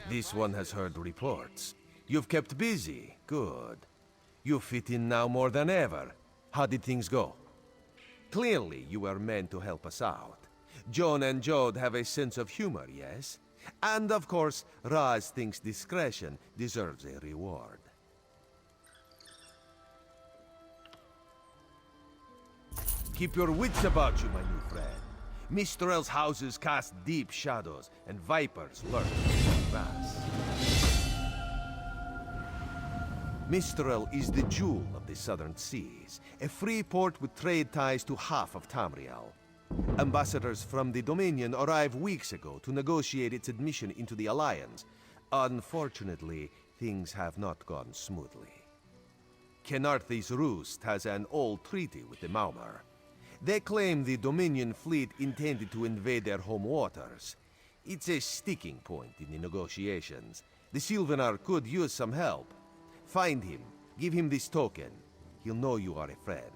This one has heard reports. You've kept busy. Good. You fit in now more than ever. How did things go? Clearly, you were meant to help us out. Joan and Jode have a sense of humor, yes? And of course, Raz thinks discretion deserves a reward. Keep your wits about you, my new friend. Mistral's houses cast deep shadows, and vipers lurk in the grass. Mistral is the jewel of the southern seas, a free port with trade ties to half of Tamriel. Ambassadors from the Dominion arrived weeks ago to negotiate its admission into the Alliance. Unfortunately, things have not gone smoothly. Kenarthi's Roost has an old treaty with the Maumar. They claim the Dominion fleet intended to invade their home waters. It's a sticking point in the negotiations. The Sylvanar could use some help. Find him, give him this token. He'll know you are a friend.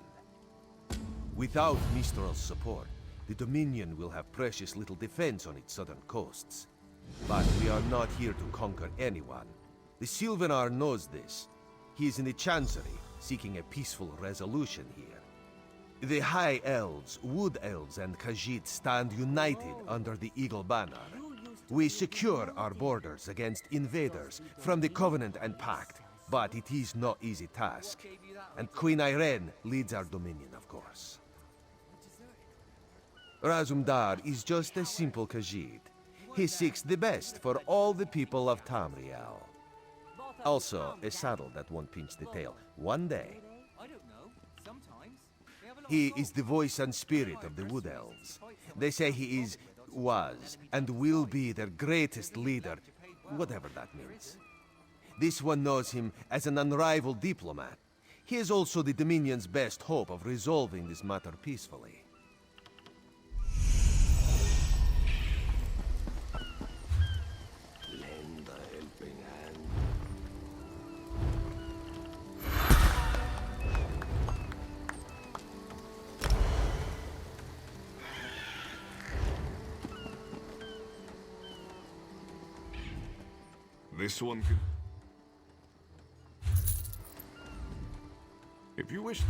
Without Mistral's support, the Dominion will have precious little defense on its southern coasts. But we are not here to conquer anyone. The Sylvanar knows this. He is in the Chancery, seeking a peaceful resolution here. The High Elves, Wood Elves, and Khajiit stand united under the Eagle Banner. We secure our borders against invaders from the Covenant and Pact, but it is no easy task. And Queen Irene leads our dominion, of course. Razumdar is just a simple Khajiit. He seeks the best for all the people of Tamriel. Also, a saddle that won't pinch the tail one day. He is the voice and spirit of the Wood Elves. They say he is, was, and will be their greatest leader, whatever that means. This one knows him as an unrivaled diplomat. He is also the Dominion's best hope of resolving this matter peacefully. Lend a helping hand. This one can... If you wish to...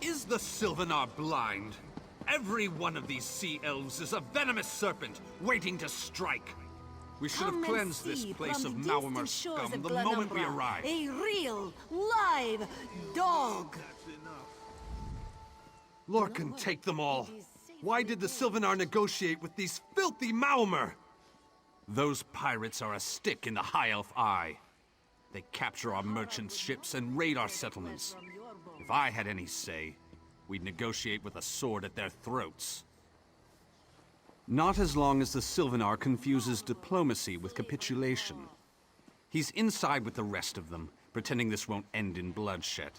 Is the Sylvanar blind? Every one of these sea elves is a venomous serpent waiting to strike. We should have cleansed this place of Maumar scum the moment we arrived. A real, live dog! Lorcan, take them all. Why did the Sylvanar negotiate with these filthy Maumar? Those pirates are a stick in the High Elf eye. They capture our merchant ships and raid our settlements. If I had any say, we'd negotiate with a sword at their throats. Not as long as the Sylvanar confuses diplomacy with capitulation. He's inside with the rest of them, pretending this won't end in bloodshed.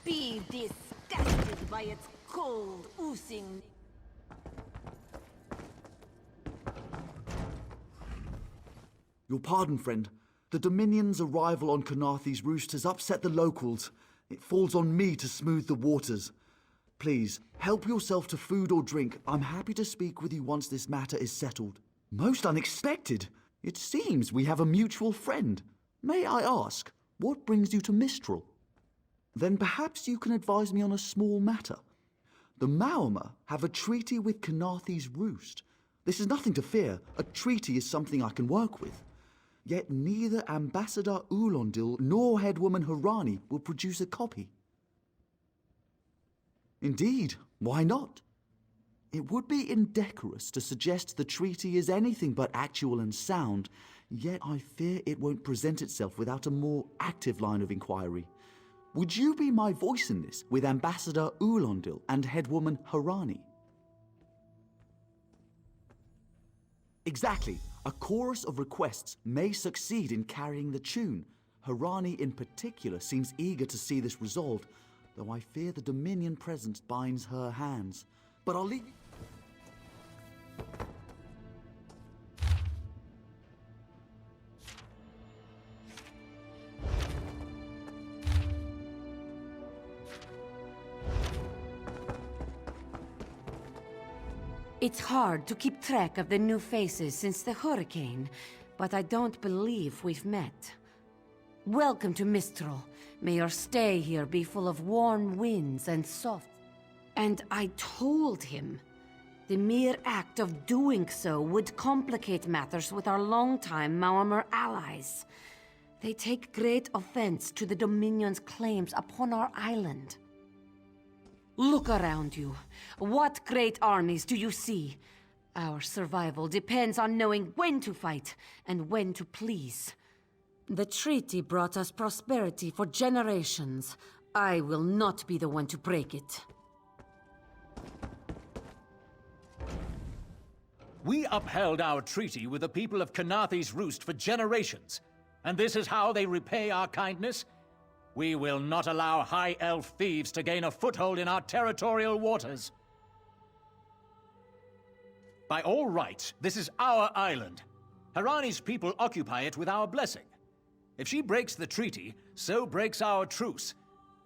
Be disgusted by its cold, oozing... Your pardon, friend. The Dominion's arrival on Kenarthi's Roost has upset the locals. It falls on me to smooth the waters. Please, help yourself to food or drink. I'm happy to speak with you once this matter is settled. Most unexpected. It seems we have a mutual friend. May I ask, what brings you to Mistral? Then perhaps you can advise me on a small matter. The Maumar have a treaty with Kenarthi's Roost. This is nothing to fear. A treaty is something I can work with. Yet neither Ambassador Ulondil nor Headwoman Harani will produce a copy. Indeed, why not? It would be indecorous to suggest the treaty is anything but actual and sound, yet I fear it won't present itself without a more active line of inquiry. Would you be my voice in this with Ambassador Ulondil and Headwoman Harani? Exactly. A chorus of requests may succeed in carrying the tune. Harani in particular seems eager to see this resolved, though I fear the Dominion presence binds her hands. But I'll leave you... It's hard to keep track of the new faces since the hurricane, but I don't believe we've met. Welcome to Mistral. May your stay here be full of warm winds and soft... And I told him. The mere act of doing so would complicate matters with our longtime Maormer allies. They take great offense to the Dominion's claims upon our island. Look around you. What great armies do you see? Our survival depends on knowing when to fight and when to please. The treaty brought us prosperity for generations. I will not be the one to break it. We upheld our treaty with the people of Kanathi's Roost for generations, and this is how they repay our kindness? We will not allow High Elf thieves to gain a foothold in our territorial waters. By all rights, this is our island. Harani's people occupy it with our blessing. If she breaks the treaty, so breaks our truce.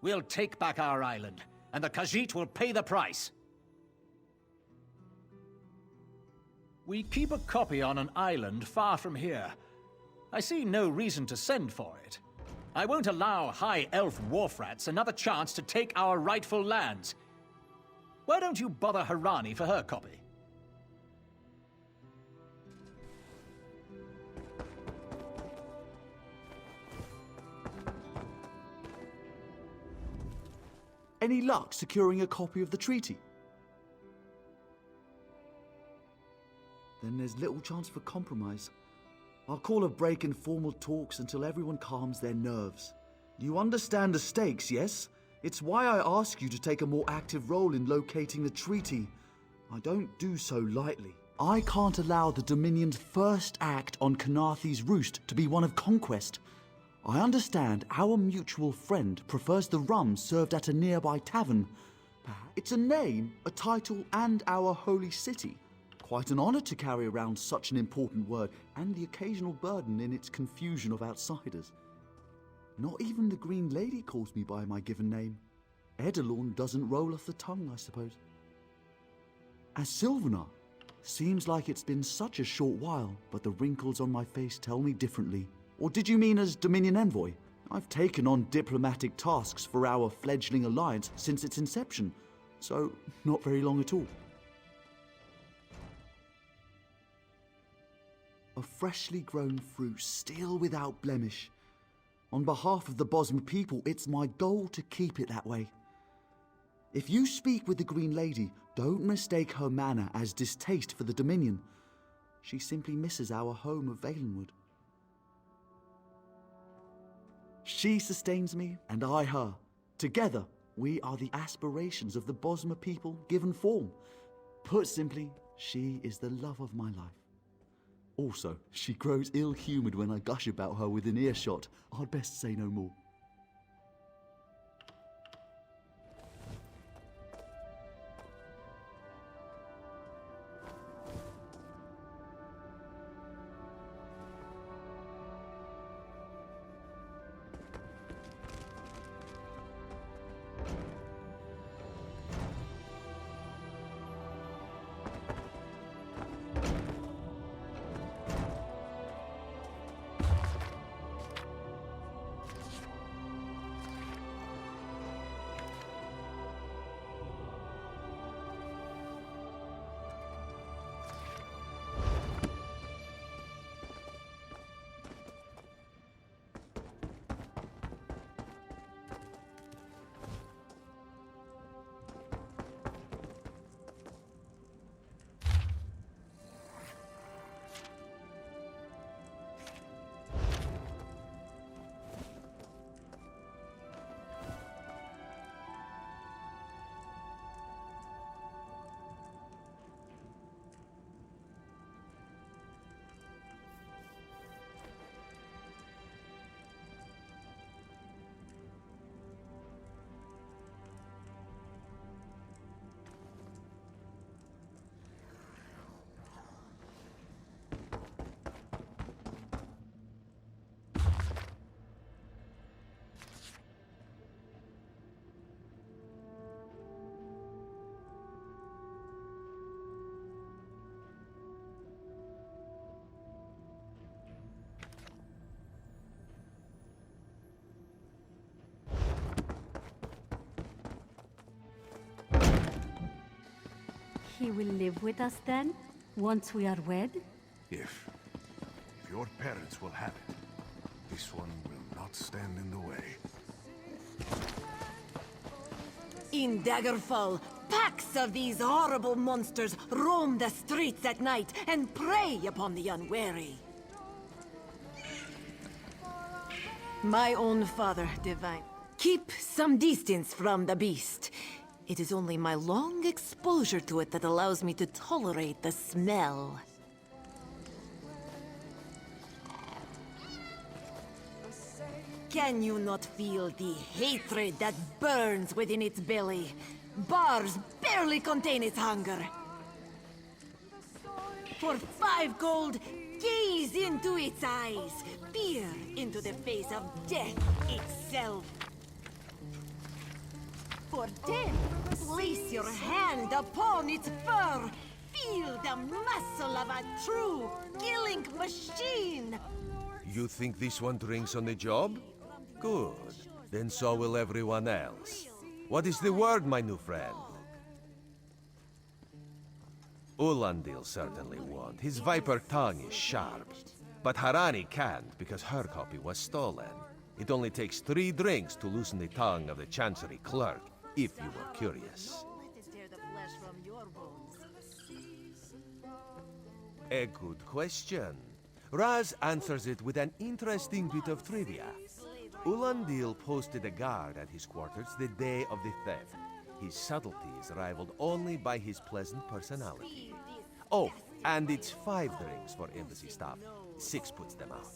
We'll take back our island, and the Khajiit will pay the price. We keep a copy on an island far from here. I see no reason to send for it. I won't allow High Elf wharf-rats another chance to take our rightful lands. Why don't you bother Harani for her copy? Any luck securing a copy of the treaty? Then there's little chance for compromise. I'll call a break in formal talks until everyone calms their nerves. You understand the stakes, yes? It's why I ask you to take a more active role in locating the treaty. I don't do so lightly. I can't allow the Dominion's first act on Kanathi's Roost to be one of conquest. I understand our mutual friend prefers the rum served at a nearby tavern. It's a name, a title, and our holy city. Quite an honor to carry around such an important word, and the occasional burden in its confusion of outsiders. Not even the Green Lady calls me by my given name. Edelorn doesn't roll off the tongue, I suppose. As sOWLin, seems like it's been such a short while, but the wrinkles on my face tell me differently. Or did you mean as Dominion Envoy? I've taken on diplomatic tasks for our fledgling alliance since its inception, so not very long at all. A freshly grown fruit, still without blemish. On behalf of the Bosmer people, it's my goal to keep it that way. If you speak with the Green Lady, don't mistake her manner as distaste for the Dominion. She simply misses our home of Valenwood. She sustains me, and I her. Together, we are the aspirations of the Bosmer people given form. Put simply, she is the love of my life. Also, she grows ill-humoured when I gush about her within earshot. I'd best say no more. he will live with us then, once we are wed? If your parents will have it, this one will not stand in the way. In Daggerfall, packs of these horrible monsters roam the streets at night and prey upon the unwary. My own father, Divine. Keep some distance from the beast. It is only my long exposure to it that allows me to tolerate the smell. Can you not feel the hatred that burns within its belly? Bars barely contain its hunger. For 5 gold, gaze into its eyes. Peer into the face of death itself. For 10, place your hand upon its fur. Feel the muscle of a true killing machine. You think this one drinks on the job? Good. Then so will everyone else. What is the word, my new friend? Ulandil certainly won't. His viper tongue is sharp. But Harani can't, because her copy was stolen. It only takes 3 drinks to loosen the tongue of the Chancery clerk, if you were curious. A good question. Raz answers it with an interesting bit of trivia. Ulandil posted a guard at his quarters the day of the theft. His subtlety is rivaled only by his pleasant personality. Oh, and it's 5 drinks for embassy staff. 6 puts them out.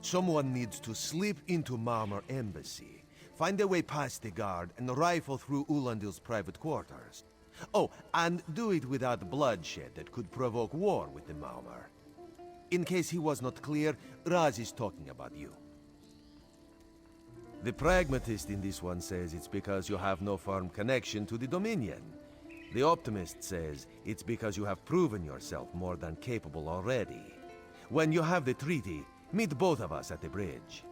Someone needs to slip into Marmor Embassy, find a way past the guard, and rifle through Ulandil's private quarters. Oh, and do it without bloodshed that could provoke war with the Marmor. In case he was not clear, Raz is talking about you. The pragmatist in this one says it's because you have no firm connection to the Dominion. The optimist says it's because you have proven yourself more than capable already. When you have the treaty, meet both of us at the bridge.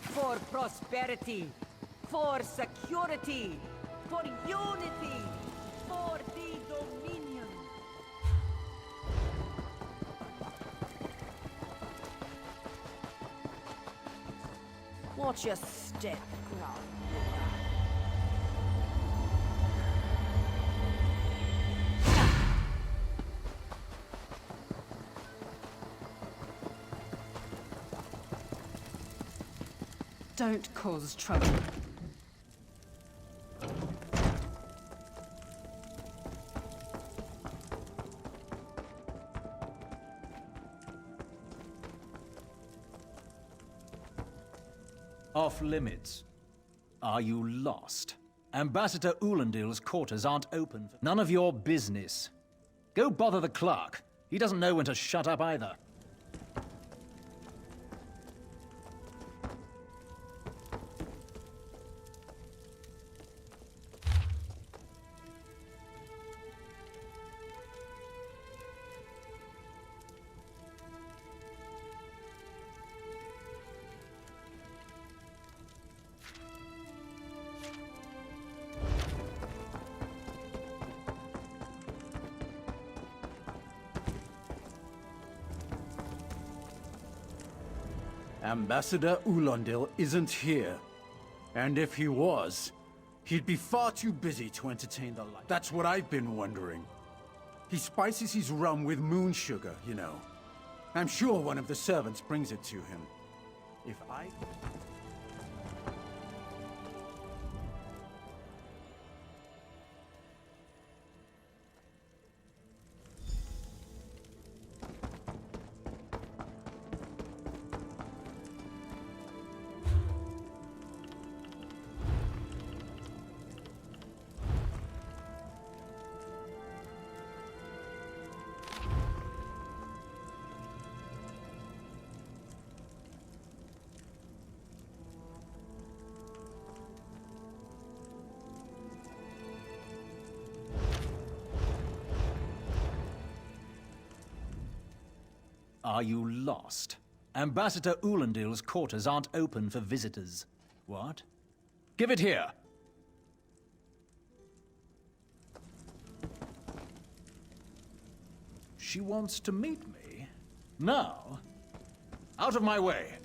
For prosperity, for security, for unity, for the Dominion. Watch your step, crowd. Don't cause trouble. Off limits. Are you lost? Ambassador Ulandil's quarters aren't open. None of your business. Go bother the clerk. He doesn't know when to shut up either. Ambassador Ulandil isn't here. And if he was, he'd be far too busy to entertain the light. That's what I've been wondering. He spices his rum with moon sugar, you know. I'm sure one of the servants brings it to him. If I... Are you lost? Ambassador Ulandil's quarters aren't open for visitors. What? Give it here! She wants to meet me? Now? Out of my way!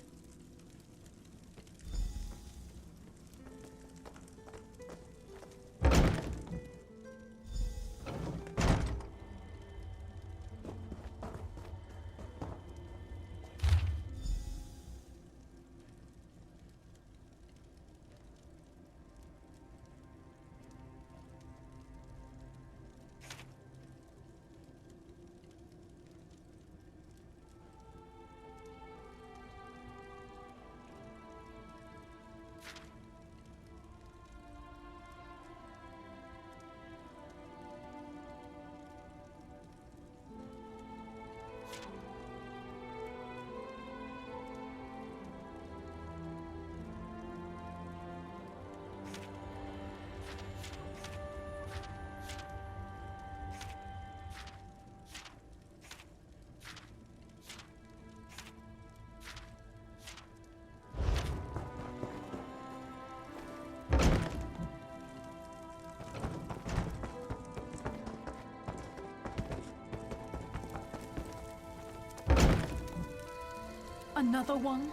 Another one?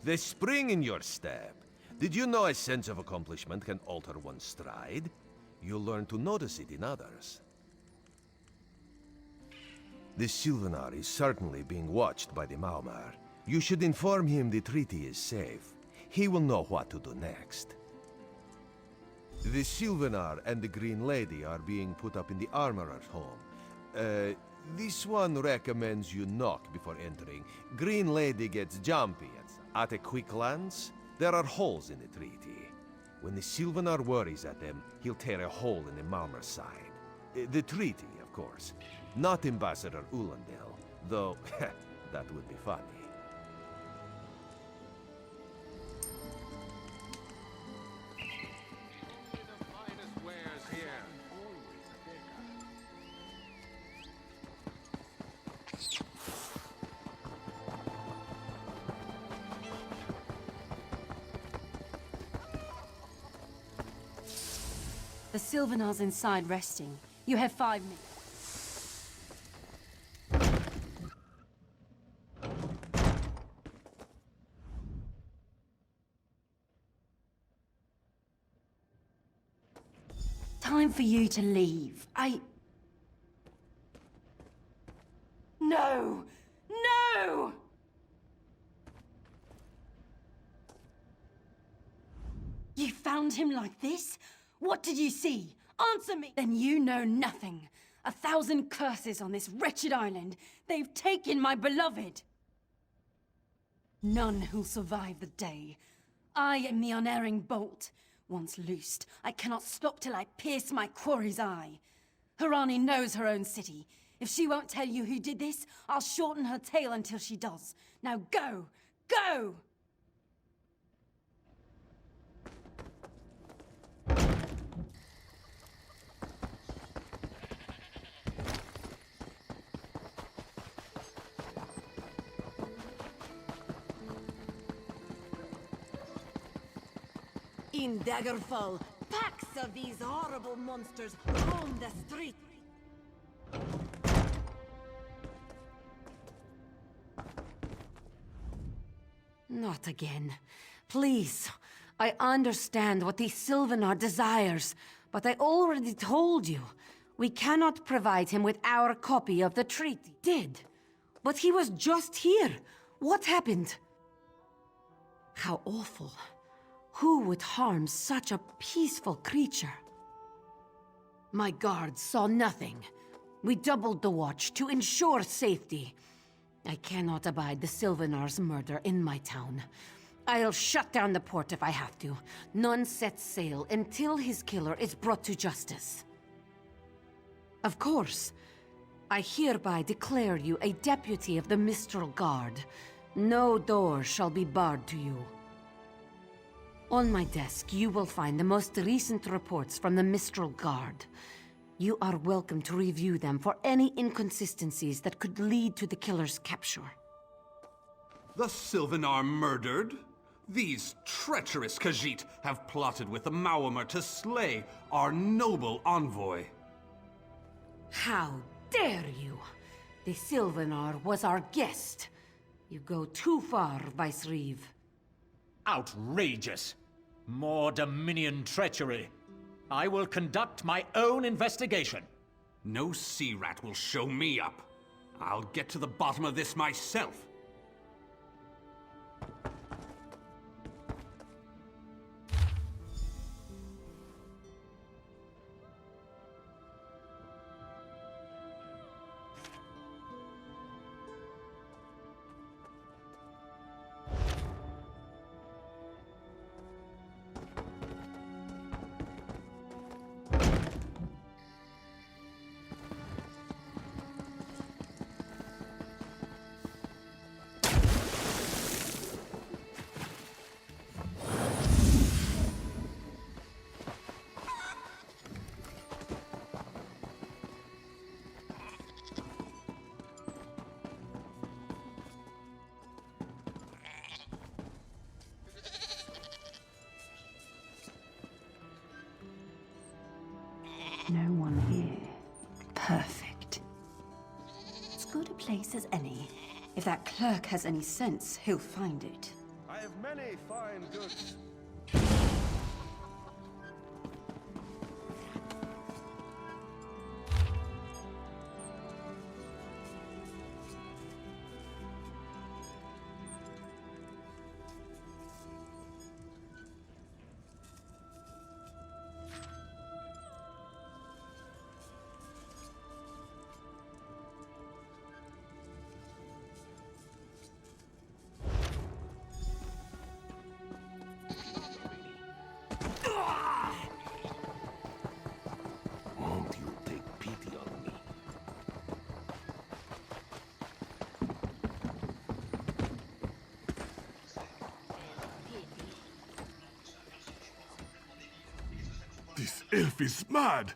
The spring in your step. Did you know a sense of accomplishment can alter one's stride? You'll learn to notice it in others. The sOWLin is certainly being watched by the Maumar. You should inform him the treaty is safe. He will know what to do next. The sOWLin and the Green Lady are being put up in the Armorer's home. This one recommends you knock before entering. Green Lady gets jumpy at a quick glance. There are holes in the treaty. When the sOWLin worries at them, he'll tear a hole in the Malmer's side. The treaty, of course. Not Ambassador Ulandil, though that would be funny. The sOWLin's inside resting. You have 5 minutes. Time for you to leave. No! No! You found him like this? What did you see? Answer me! Then you know nothing. 1,000 curses on this wretched island. They've taken my beloved. None who'll survive the day. I am the unerring bolt. Once loosed, I cannot stop till I pierce my quarry's eye. Harani knows her own city. If she won't tell you who did this, I'll shorten her tale until she does. Now go! Go! In Daggerfall, packs of these horrible monsters roam the street. Not again. Please. I understand what the sOWLin desires, but I already told you. We cannot provide him with our copy of the treaty. Did. But he was just here. What happened? How awful. Who would harm such a peaceful creature? My guards saw nothing. We doubled the watch to ensure safety. I cannot abide the sOWLin's murder in my town. I'll shut down the port if I have to. None set sail until his killer is brought to justice. Of course. I hereby declare you a deputy of the Mistral Guard. No door shall be barred to you. On my desk, you will find the most recent reports from the Mistral Guard. You are welcome to review them for any inconsistencies that could lead to the killer's capture. The Sylvan are murdered? These treacherous Khajiit have plotted with the Maormer to slay our noble envoy. How dare you! The Sylvanar was our guest. You go too far, Vice-Reeve. Outrageous! More Dominion treachery. I will conduct my own investigation. No sea rat will show me up. I'll get to the bottom of this myself. No one here. Perfect. As good a place as any. If that clerk has any sense, he'll find it. I have many fine goods. Won't you take pity on me? This elf is mad.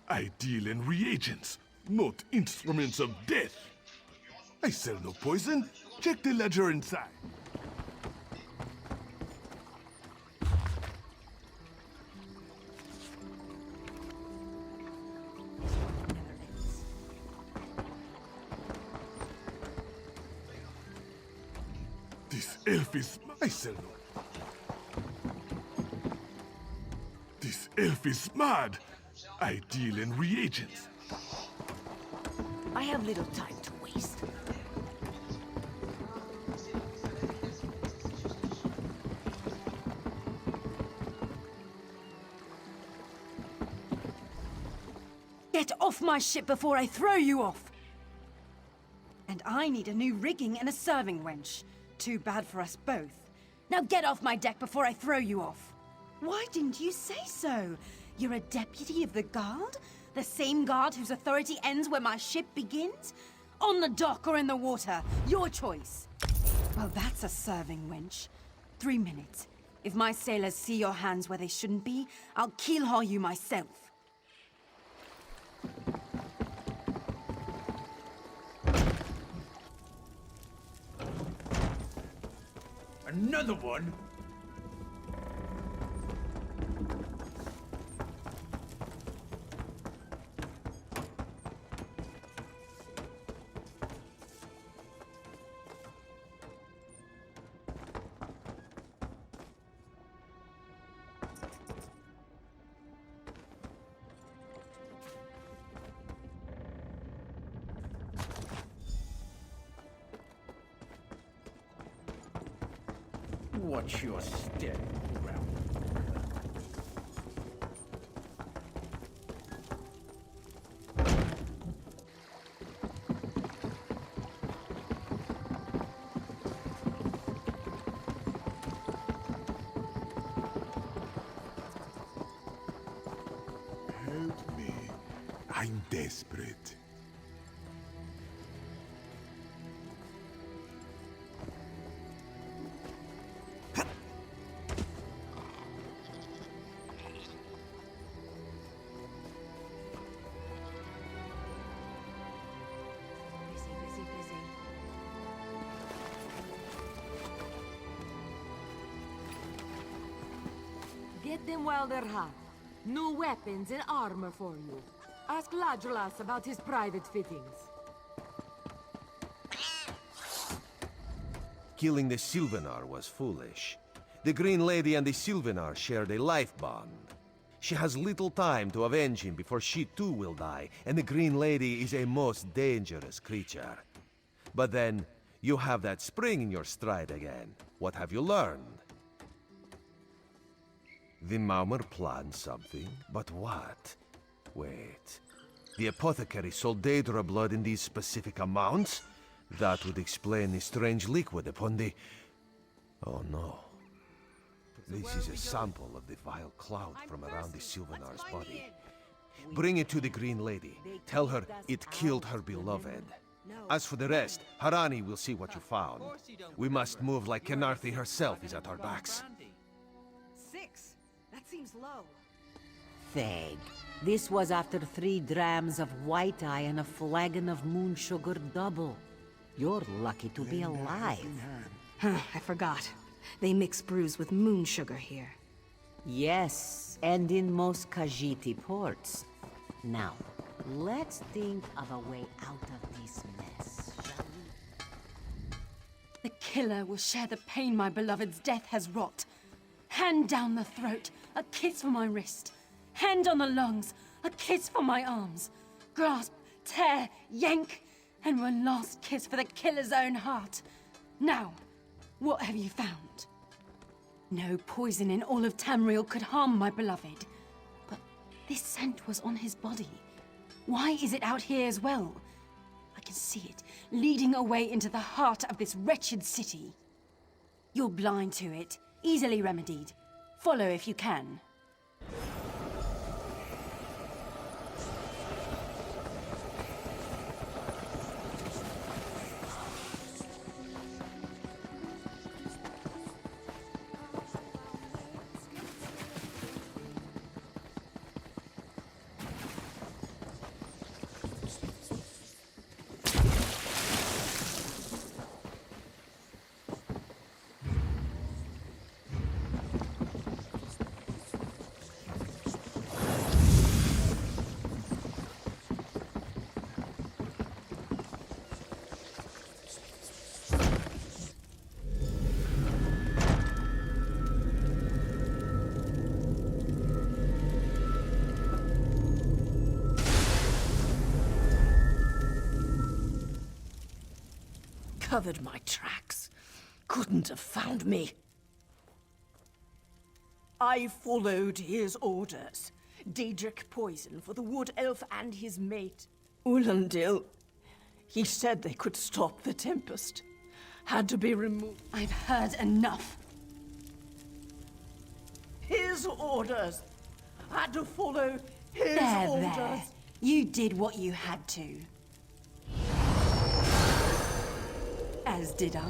I deal in reagents, not instruments of death. I sell no poison. Check the ledger inside. This elf is... I sell no... This elf is mad. I deal in reagents. I have little time to waste. Get off my ship before I throw you off! And I need a new rigging and a serving wench. Too bad for us both. Now get off my deck before I throw you off! Why didn't you say so? You're a deputy of the guard? The same guard whose authority ends where my ship begins? On the dock or in the water? Your choice. Well, that's a serving wench. 3 minutes. If my sailors see your hands where they shouldn't be, I'll keel-haul you myself. Another one? Watch your step around. Help me. I'm desperate. Get them while they're hot. New weapons and armor for you. Ask Lajulas about his private fittings. Killing the Sylvanar was foolish. The Green Lady and the Sylvanar shared a life bond. She has little time to avenge him before she too will die, and the Green Lady is a most dangerous creature. But then, you have that spring in your stride again. What have you learned? The Maumer planned something, but what? Wait. The apothecary sold Daedra blood in these specific amounts? That would explain the strange liquid upon the... Oh no. This is a sample of the vile cloud from around the Sylvanar's body. Bring it to the Green Lady. Tell her it killed her beloved. As for the rest, Harani will see what you found. We must move like Kenarthi herself is at our backs. 6? That seems low. Theg. This was after 3 drams of white eye and a flagon of moon sugar double. You're lucky to be alive. I forgot. They mix brews with moon sugar here. Yes, and in most Khajiit ports. Now, let's think of a way out of this mess, shall we? The killer will share the pain my beloved's death has wrought. Hand down the throat, a kiss for my wrist. Hand on the lungs, a kiss for my arms. Grasp, tear, yank, and one last kiss for the killer's own heart. Now, what have you found? No poison in all of Tamriel could harm my beloved. But this scent was on his body. Why is it out here as well? I can see it, leading away into the heart of this wretched city. You're blind to it, easily remedied. Follow if you can. Covered my tracks. Couldn't have found me. I followed his orders. Daedric poison for the wood elf and his mate. Ulandil. He said they could stop the tempest. Had to be removed. I've heard enough. His orders. Had to follow his orders. There. You did what you had to. As did I.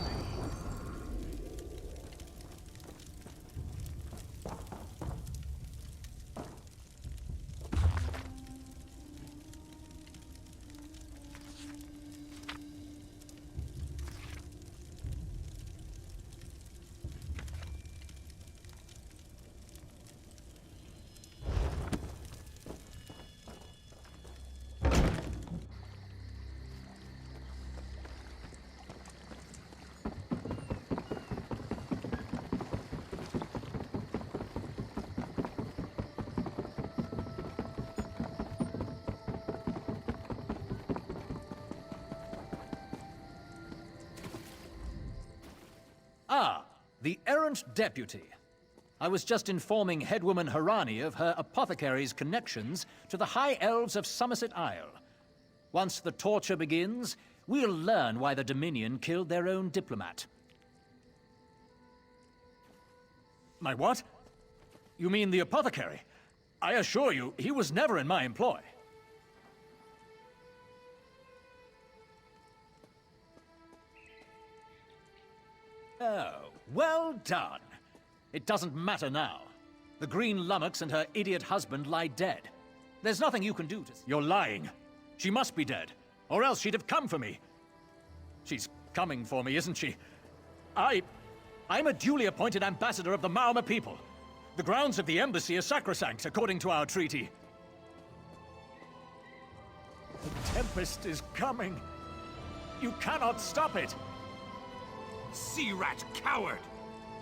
Ah, the errant deputy. I was just informing headwoman Harani of her apothecary's connections to the High Elves of Somerset Isle. Once the torture begins, we'll learn why the Dominion killed their own diplomat. My what? You mean the apothecary? I assure you, he was never in my employ. Oh, well done. It doesn't matter now. The Green Lummox and her idiot husband lie dead. There's nothing you can do to... You're lying. She must be dead, or else she'd have come for me. She's coming for me, isn't she? I'm a duly appointed ambassador of the Mauma people. The grounds of the embassy are sacrosanct, according to our treaty. The Tempest is coming. You cannot stop it. Sea rat coward!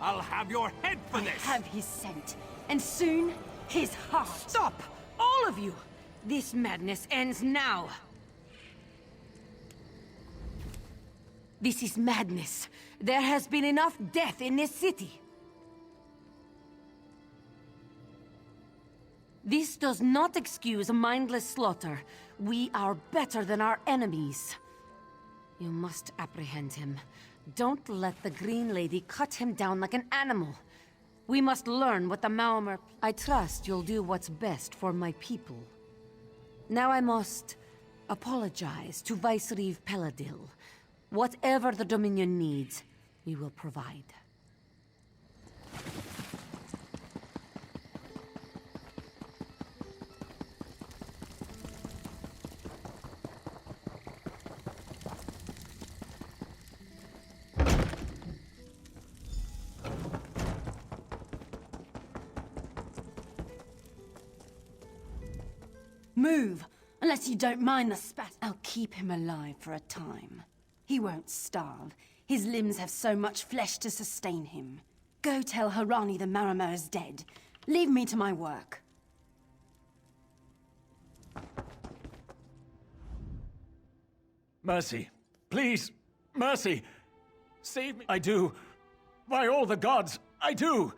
I'll have your head for this! I have his scent, and soon, his heart. Stop! All of you! This madness ends now! This is madness. There has been enough death in this city. This does not excuse mindless slaughter. We are better than our enemies. You must apprehend him. Don't let the Green Lady cut him down like an animal. We must learn what the Maomer... I trust you'll do what's best for my people. Now I must apologize to Vicereeve Peladil. Whatever the Dominion needs, we will provide. Move, unless you don't mind the spat. I'll keep him alive for a time. He won't starve. His limbs have so much flesh to sustain him. Go tell Harani the Marama is dead. Leave me to my work. Mercy. Please. Mercy. Save me. I do. By all the gods, I do.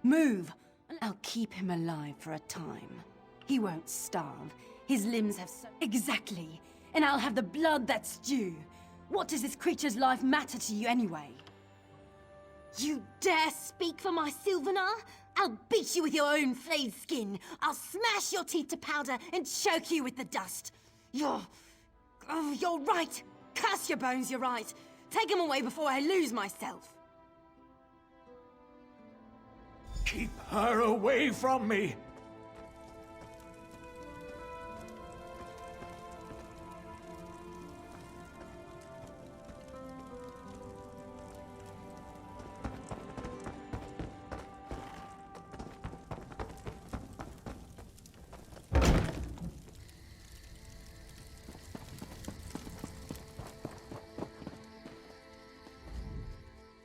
Move. I'll keep him alive for a time. He won't starve. His limbs have so... Exactly. And I'll have the blood that's due. What does this creature's life matter to you anyway? You dare speak for my Sylvanar? I'll beat you with your own flayed skin. I'll smash your teeth to powder and choke you with the dust. You're right. Curse your bones, you're right. Take him away before I lose myself. Keep her away from me!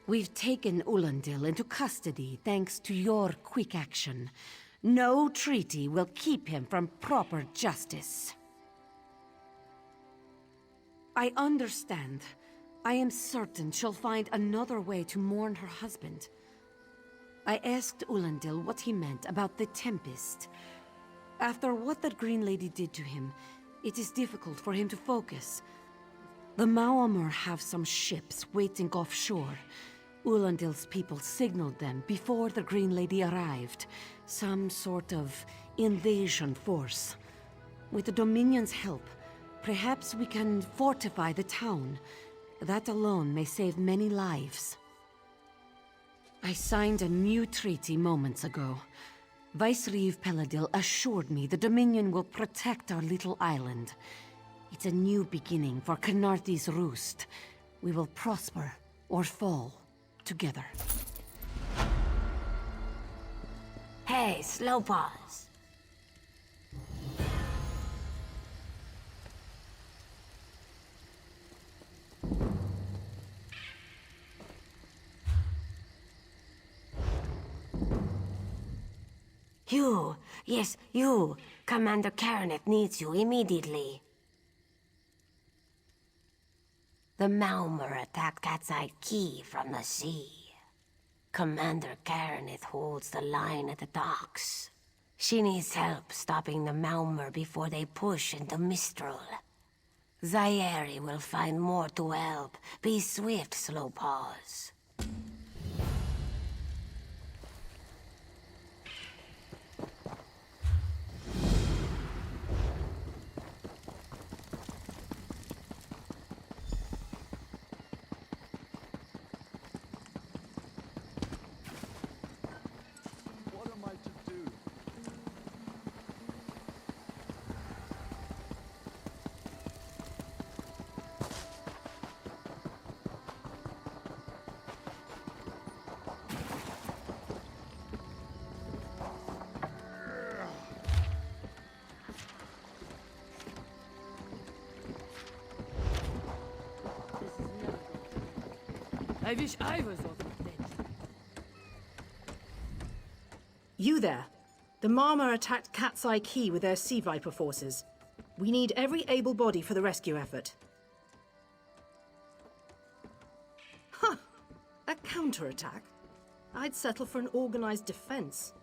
We've taken Ulandil into custody thanks to your quick action. No treaty will keep him from proper justice. I understand. I am certain she'll find another way to mourn her husband. I asked Ulandil what he meant about the Tempest. After what that Green Lady did to him, it is difficult for him to focus. The Maomer have some ships waiting offshore. Ulandil's people signaled them before the Green Lady arrived. Some sort of invasion force. With the Dominion's help, perhaps we can fortify the town. That alone may save many lives. I signed a new treaty moments ago. Vicereeve Peladil assured me the Dominion will protect our little island. It's a new beginning for Canarthi's roost. We will prosper or fall together. Hey, slow pause. You, yes, you. Commander Karaneth needs you immediately. The Maomer attacked Cat's-Eye Key from the sea. Commander Karaneth holds the line at the docks. She needs help stopping the Maomer before they push into Mistral. Zairi will find more to help. Be swift, slow pause. I wish I was over dead. You there. The Marmor attacked Cat's Eye Key with their Sea Viper forces. We need every able body for the rescue effort. Huh. A counterattack? I'd settle for an organized defense.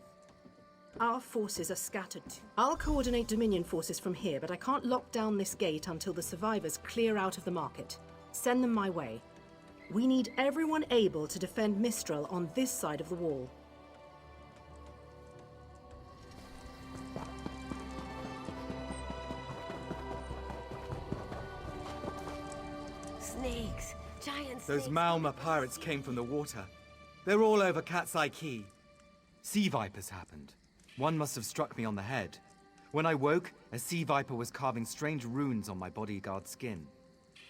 Our forces are scattered too. I'll coordinate Dominion forces from here, but I can't lock down this gate until the survivors clear out of the market. Send them my way. We need everyone able to defend Mistral on this side of the wall. Snakes! Giant snakes! Those Malma pirates came from the water. They're all over Cat's Eye Key. Sea vipers happened. One must have struck me on the head. When I woke, a sea viper was carving strange runes on my bodyguard's skin.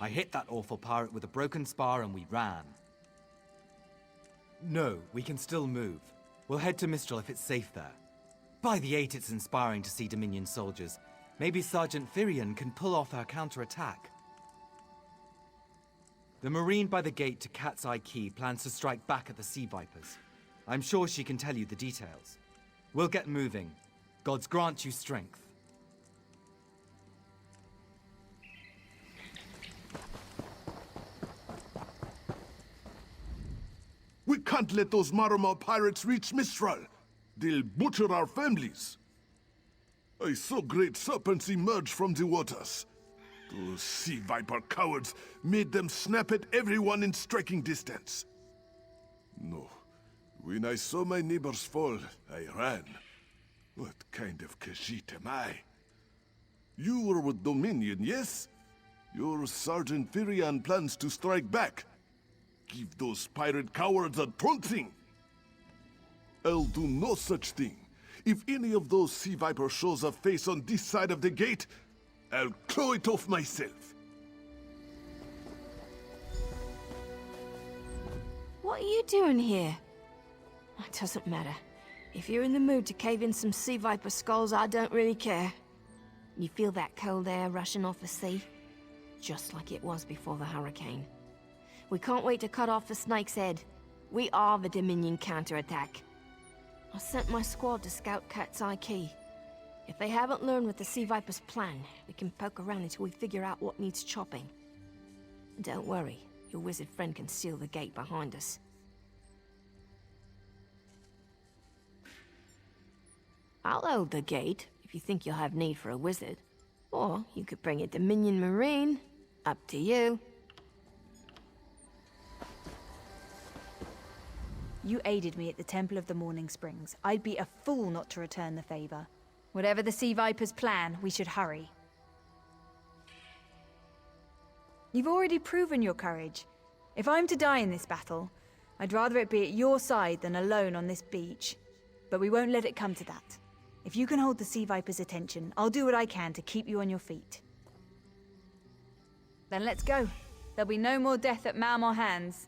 I hit that awful pirate with a broken spar and we ran. No, we can still move. We'll head to Mistral if it's safe there. By the 8, it's inspiring to see Dominion soldiers. Maybe Sergeant Firion can pull off our counterattack. The Marine by the gate to Cat's Eye Key plans to strike back at the Sea Vipers. I'm sure she can tell you the details. We'll get moving. Gods grant you strength. We can't let those Marmor pirates reach Mistral. They'll butcher our families. I saw great serpents emerge from the waters. Those sea viper cowards made them snap at everyone in striking distance. No. When I saw my neighbors fall, I ran. What kind of Khajiit am I? You were with Dominion, yes? Your Sergeant Firion plans to strike back. Give those pirate cowards a trouncing. I'll do no such thing. If any of those sea vipers shows a face on this side of the gate, I'll claw it off myself. What are you doing here? It doesn't matter. If you're in the mood to cave in some sea viper skulls, I don't really care. You feel that cold air rushing off the sea? Just like it was before the hurricane. We can't wait to cut off the snake's head. We are the Dominion counterattack. I sent my squad to scout Cat's Eye Key. If they haven't learned what the Sea Viper's plan, we can poke around until we figure out what needs chopping. Don't worry, your wizard friend can seal the gate behind us. I'll hold the gate, if you think you'll have need for a wizard. Or you could bring a Dominion Marine. Up to you. You aided me at the Temple of the Morning Springs. I'd be a fool not to return the favor. Whatever the Sea Viper's plan, we should hurry. You've already proven your courage. If I'm to die in this battle, I'd rather it be at your side than alone on this beach. But we won't let it come to that. If you can hold the Sea Viper's attention, I'll do what I can to keep you on your feet. Then let's go. There'll be no more death at Malmor hands.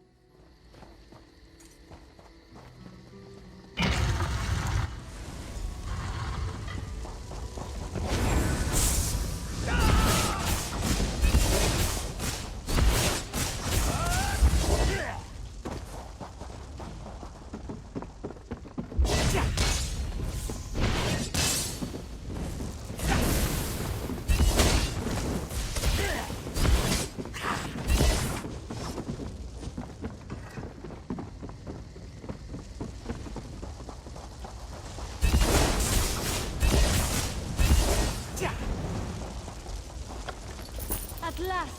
At last,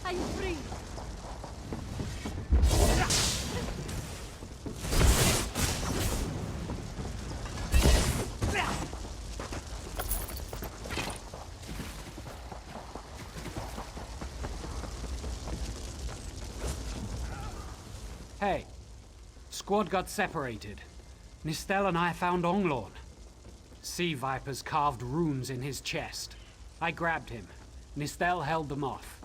I'm free. Hey, squad got separated. Nistel and I found Onglorn. Sea Vipers carved runes in his chest. I grabbed him. Nistel held them off.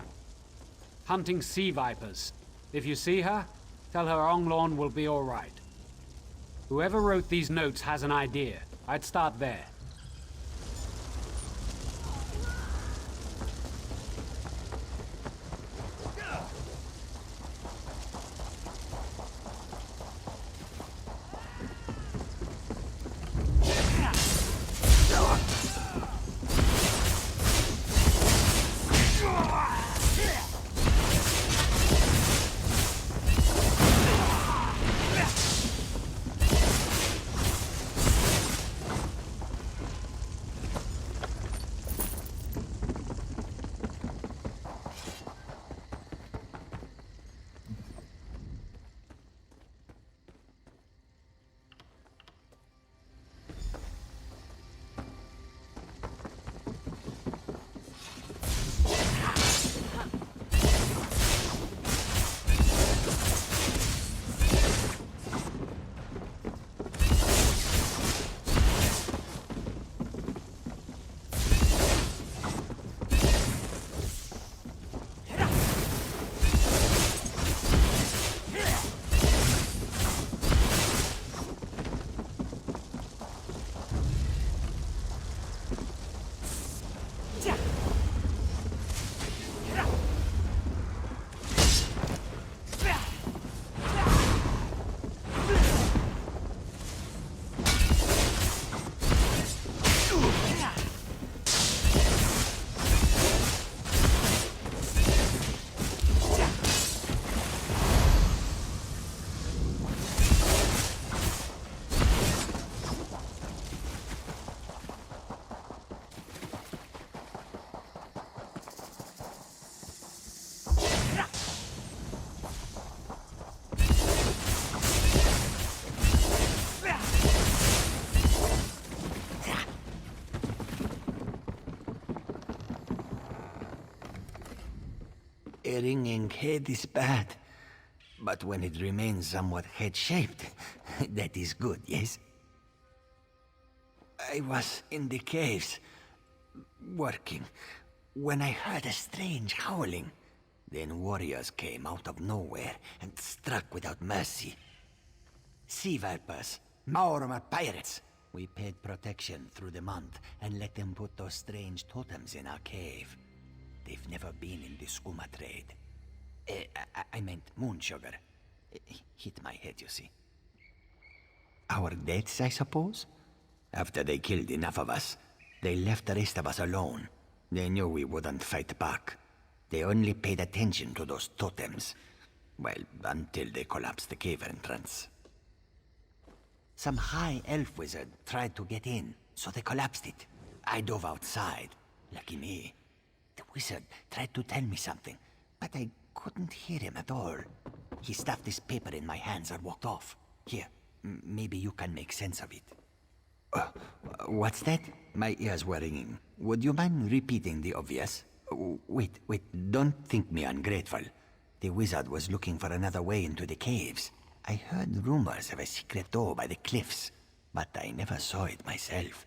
Hunting Sea Vipers. If you see her, tell her Onglorn will be all right. Whoever wrote these notes has an idea. I'd start there. The ringing head is bad. But when it remains somewhat head-shaped, that is good, yes? I was in the caves, working, when I heard a strange howling. Then warriors came out of nowhere and struck without mercy. Sea vipers, Maormer pirates. We paid protection through the month and let them put those strange totems in our cave. They've never been in the skooma trade. I meant moon sugar. Hit my head, you see. Our deaths, I suppose? After they killed enough of us, they left the rest of us alone. They knew we wouldn't fight back. They only paid attention to those totems. Well, until they collapsed the cave entrance. Some high elf wizard tried to get in, so they collapsed it. I dove outside. Lucky me. The wizard tried to tell me something, but I couldn't hear him at all. He stuffed this paper in my hands and walked off. Here, maybe you can make sense of it. What's that? My ears were ringing. Would you mind repeating the obvious? Wait, don't think me ungrateful. The wizard was looking for another way into the caves. I heard rumors of a secret door by the cliffs, but I never saw it myself.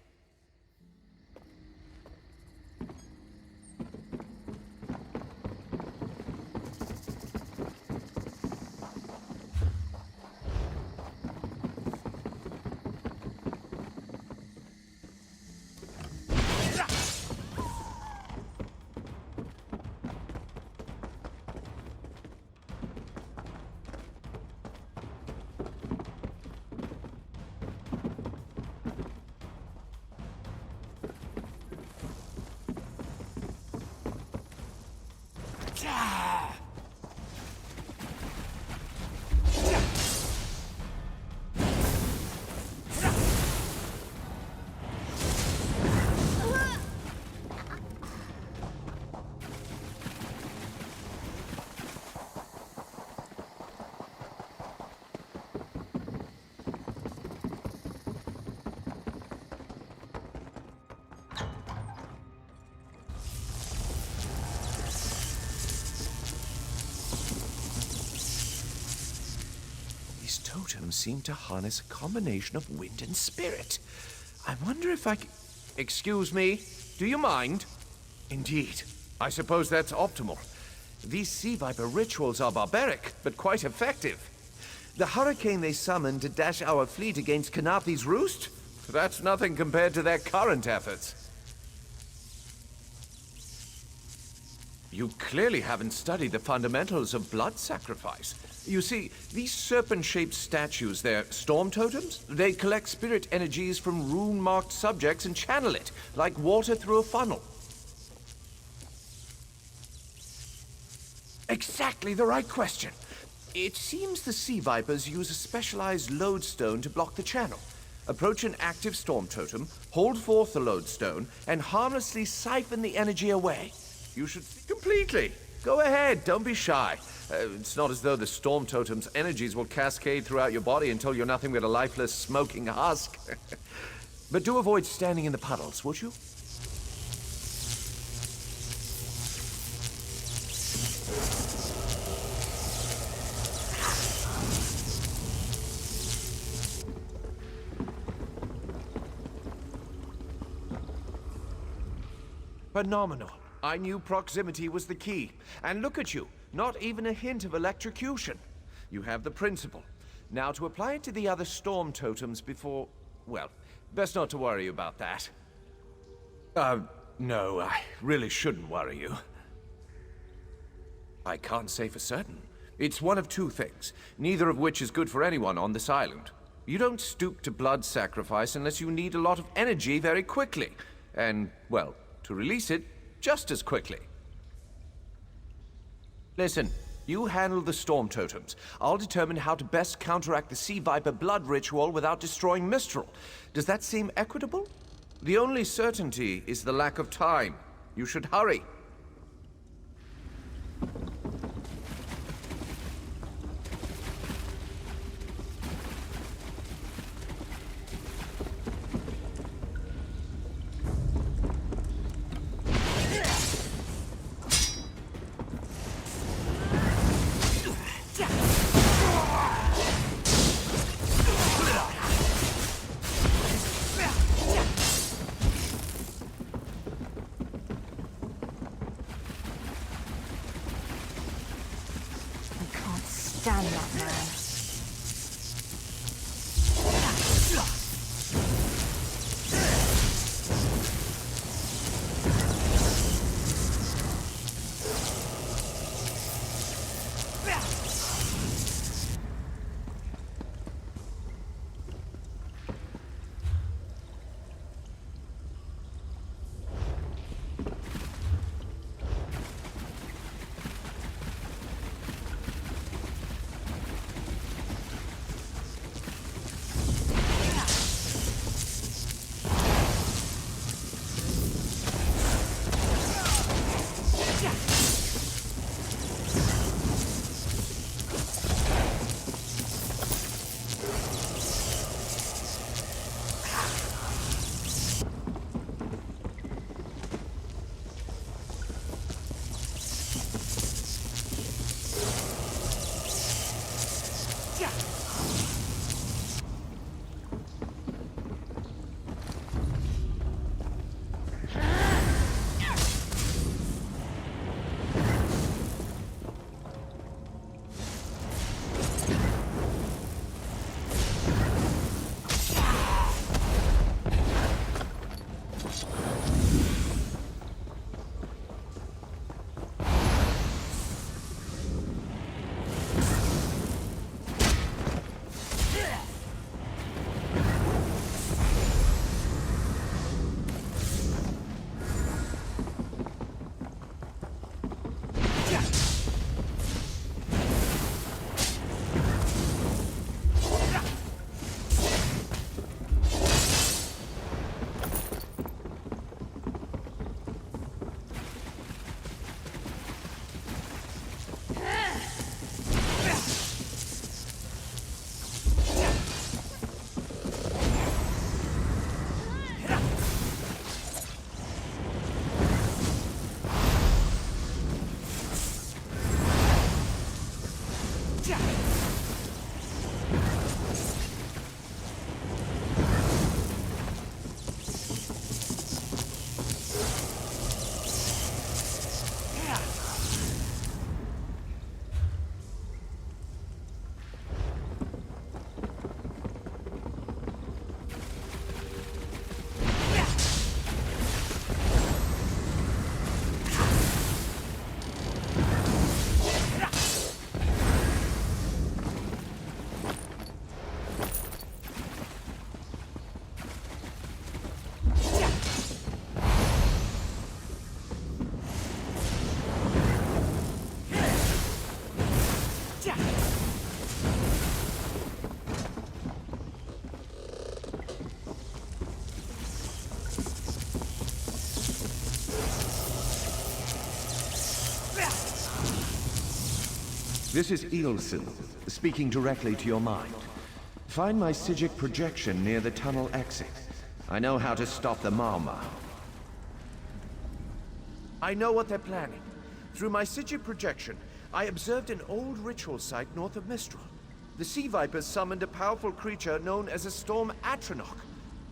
Totems seem to harness a combination of wind and spirit. I wonder if I can... Excuse me, do you mind? Indeed. I suppose that's optimal. These sea viper rituals are barbaric, but quite effective. The hurricane they summoned to dash our fleet against Kanafi's roost? That's nothing compared to their current efforts. You clearly haven't studied the fundamentals of blood sacrifice. You see, these serpent-shaped statues, they're storm totems. They collect spirit energies from rune-marked subjects and channel it, like water through a funnel. Exactly the right question. It seems the sea vipers use a specialized lodestone to block the channel. Approach an active storm totem, hold forth the lodestone, and harmlessly siphon the energy away. You should see completely. Go ahead, don't be shy. It's not as though the storm totem's energies will cascade throughout your body until you're nothing but a lifeless, smoking husk. But do avoid standing in the puddles, would you? Phenomenal. I knew proximity was the key. And look at you, not even a hint of electrocution. You have the principle. Now to apply it to the other storm totems before... well, best not to worry about that. No, I really shouldn't worry you. I can't say for certain. It's one of two things, neither of which is good for anyone on this island. You don't stoop to blood sacrifice unless you need a lot of energy very quickly. And, well, to release it, just as quickly. Listen, you handle the storm totems. I'll determine how to best counteract the sea viper blood ritual without destroying Mistral. Does that seem equitable? The only certainty is the lack of time. You should hurry. man. This is Ilsen, speaking directly to your mind. Find my Psijic projection near the tunnel exit. I know how to stop the Marma. I know what they're planning. Through my Psijic projection, I observed an old ritual site north of Mistral. The Sea Vipers summoned a powerful creature known as a Storm Atronach.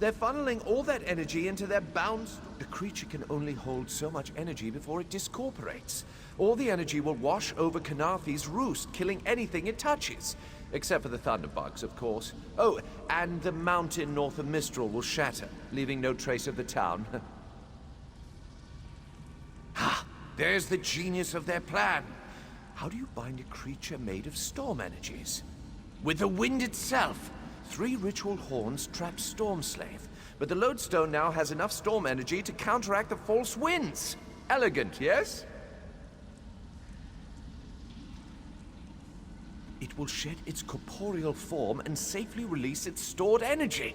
They're funneling all that energy into their bounds. The creature can only hold so much energy before it discorporates. All the energy will wash over Kanathi's roost, killing anything it touches. Except for the thunderbugs, of course. Oh, and the mountain north of Mistral will shatter, leaving no trace of the town. Ha! There's the genius of their plan. How do you bind a creature made of storm energies? With the wind itself. 3 ritual horns trap Storm Slave, but the lodestone now has enough storm energy to counteract the false winds. Elegant, yes? It will shed its corporeal form and safely release its stored energy.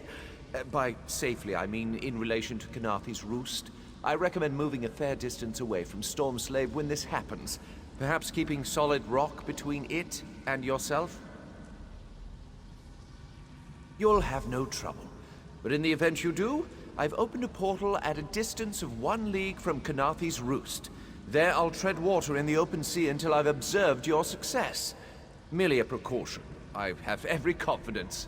By safely, I mean in relation to Kanathi's roost. I recommend moving a fair distance away from Storm Slave when this happens. Perhaps keeping solid rock between it and yourself? You'll have no trouble. But in the event you do, I've opened a portal at a distance of 1 league from Kanathi's roost. There I'll tread water in the open sea until I've observed your success. Merely a precaution. I have every confidence.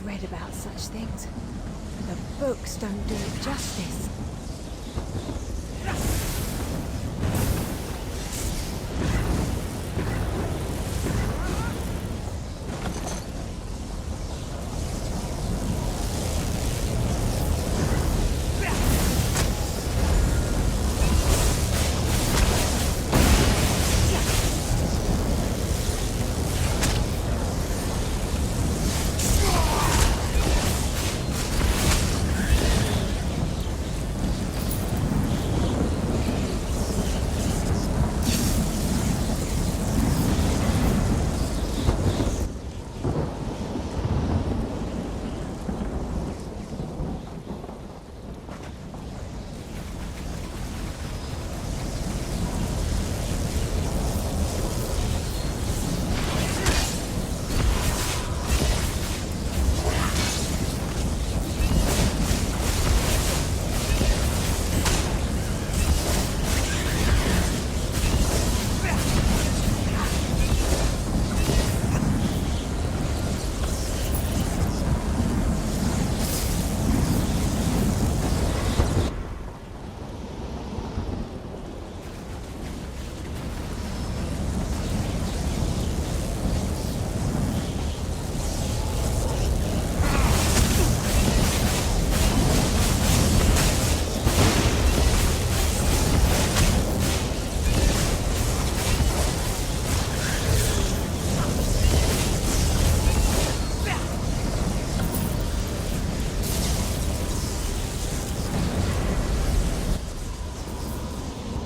I've read about such things, but the books don't do it justice.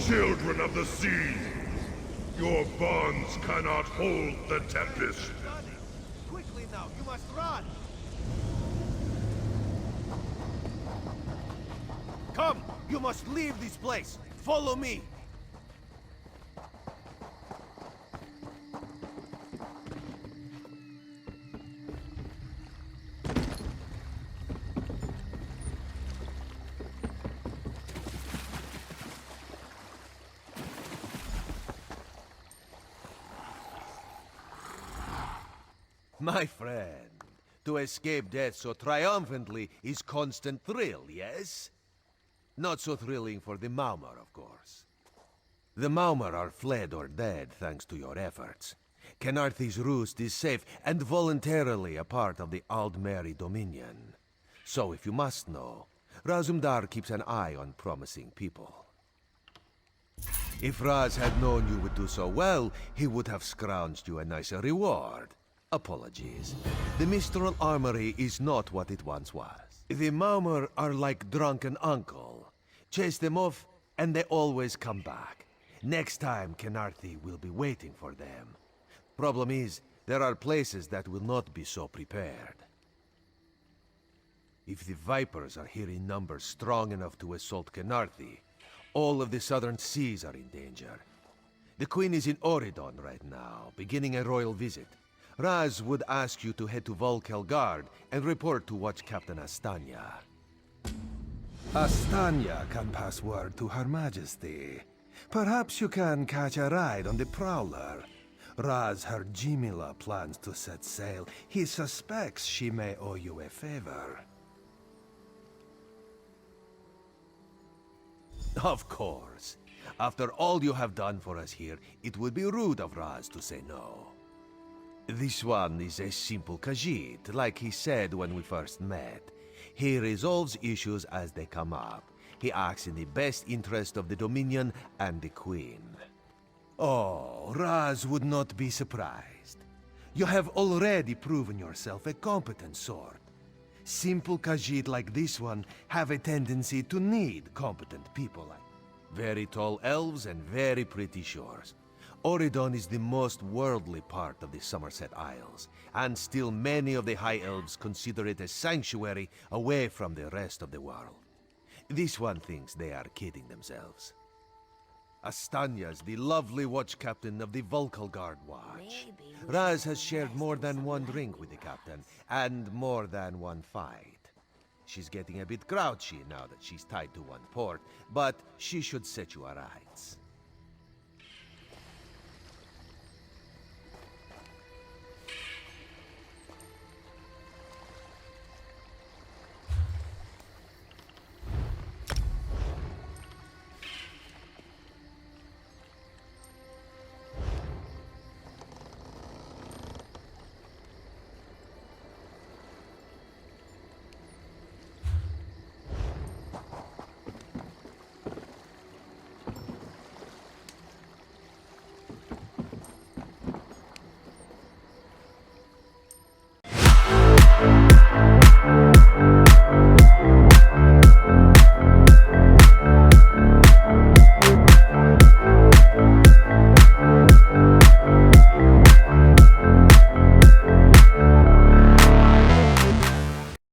Children of the sea, your bonds cannot hold the tempest. Quickly now, you must run! Come! You must leave this place! Follow me! My friend, to escape death so triumphantly is constant thrill, yes? Not so thrilling for the Maumar, of course. The Maumar are fled or dead thanks to your efforts. Kenarthi's roost is safe and voluntarily a part of the Aldmeri Dominion. So if you must know, Razumdar keeps an eye on promising people. If Raz had known you would do so well, he would have scrounged you a nicer reward. Apologies. The Mistral Armory is not what it once was. The Maumar are like drunken uncle. Chase them off, and they always come back. Next time, Kenarthi will be waiting for them. Problem is, there are places that will not be so prepared. If the Vipers are here in numbers strong enough to assault Kenarthi, all of the southern seas are in danger. The Queen is in Oridon right now, beginning a royal visit. Raz would ask you to head to Volkelgard and report to Watch Captain Astanya. Astanya can pass word to Her Majesty. Perhaps you can catch a ride on the Prowler. Raz Her Jimila plans to set sail. He suspects she may owe you a favor. Of course. After all you have done for us here, it would be rude of Raz to say no. This one is a simple Khajiit, like he said when we first met. He resolves issues as they come up. He acts in the best interest of the Dominion and the Queen. Oh, Raz would not be surprised. You have already proven yourself a competent sword. Simple Khajiit like this one have a tendency to need competent people like very tall elves and very pretty shores. Oridon is the most worldly part of the Somerset Isles, and still many of the High Elves consider it a sanctuary away from the rest of the world. This one thinks they are kidding themselves. Astanya's the lovely watch captain of the Volkelgard Watch. Raz has shared more than one drink with the captain, and more than one fight. She's getting a bit grouchy now that she's tied to one port, but she should set you aright.